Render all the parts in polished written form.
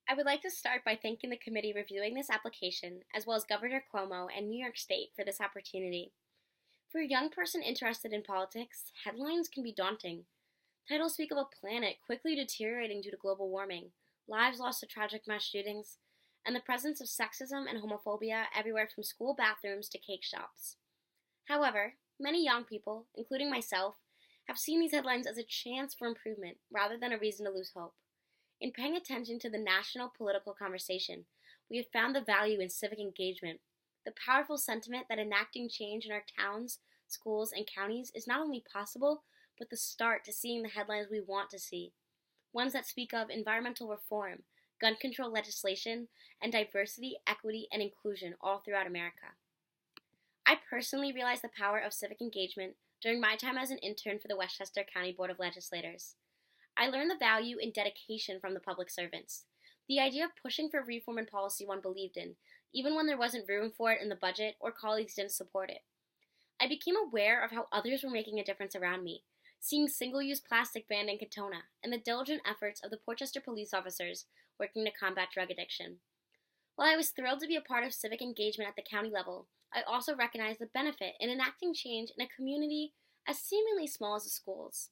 I would like to start by thanking the committee reviewing this application, as well as Governor Cuomo and New York State for this opportunity. For a young person interested in politics, headlines can be daunting. Titles speak of a planet quickly deteriorating due to global warming, lives lost to tragic mass shootings, and the presence of sexism and homophobia everywhere from school bathrooms to cake shops. However, many young people, including myself, have seen these headlines as a chance for improvement rather than a reason to lose hope. In paying attention to the national political conversation, we have found the value in civic engagement, the powerful sentiment that enacting change in our towns, schools, and counties is not only possible, but the start to seeing the headlines we want to see. Ones that speak of environmental reform, gun control legislation, and diversity, equity, and inclusion all throughout America. I personally realized the power of civic engagement during my time as an intern for the Westchester County Board of Legislators. I learned the value in dedication from the public servants. The idea of pushing for reform and policy one believed in, even when there wasn't room for it in the budget or colleagues didn't support it. I became aware of how others were making a difference around me, seeing single-use plastic banned in Katona, and the diligent efforts of the Portchester police officers working to combat drug addiction. While I was thrilled to be a part of civic engagement at the county level, I also recognized the benefit in enacting change in a community as seemingly small as the schools.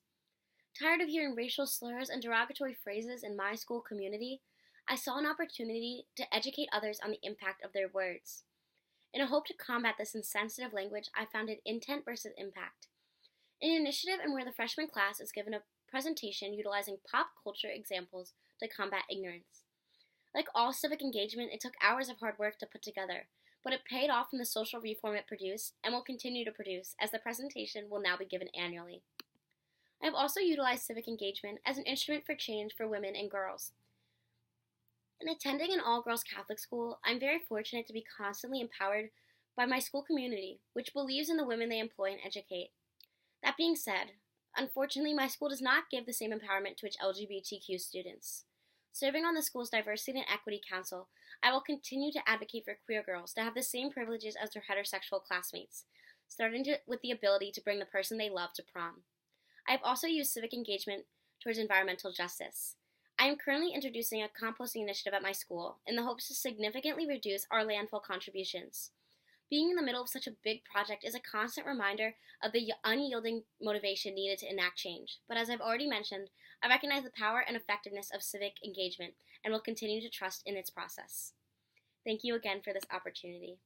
Tired of hearing racial slurs and derogatory phrases in my school community, I saw an opportunity to educate others on the impact of their words. In a hope to combat this insensitive language, I founded Intent versus Impact, an initiative in where the freshman class is given a presentation utilizing pop culture examples to combat ignorance. Like all civic engagement, it took hours of hard work to put together, but it paid off in the social reform it produced and will continue to produce, as the presentation will now be given annually. I have also utilized civic engagement as an instrument for change for women and girls. In attending an all-girls Catholic school, I'm very fortunate to be constantly empowered by my school community, which believes in the women they employ and educate. That being said, unfortunately, my school does not give the same empowerment to its LGBTQ students. Serving on the school's Diversity and Equity Council, I will continue to advocate for queer girls to have the same privileges as their heterosexual classmates, with the ability to bring the person they love to prom. I have also used civic engagement towards environmental justice. I am currently introducing a composting initiative at my school in the hopes to significantly reduce our landfill contributions. Being in the middle of such a big project is a constant reminder of the unyielding motivation needed to enact change. But as I've already mentioned, I recognize the power and effectiveness of civic engagement and will continue to trust in its process. Thank you again for this opportunity.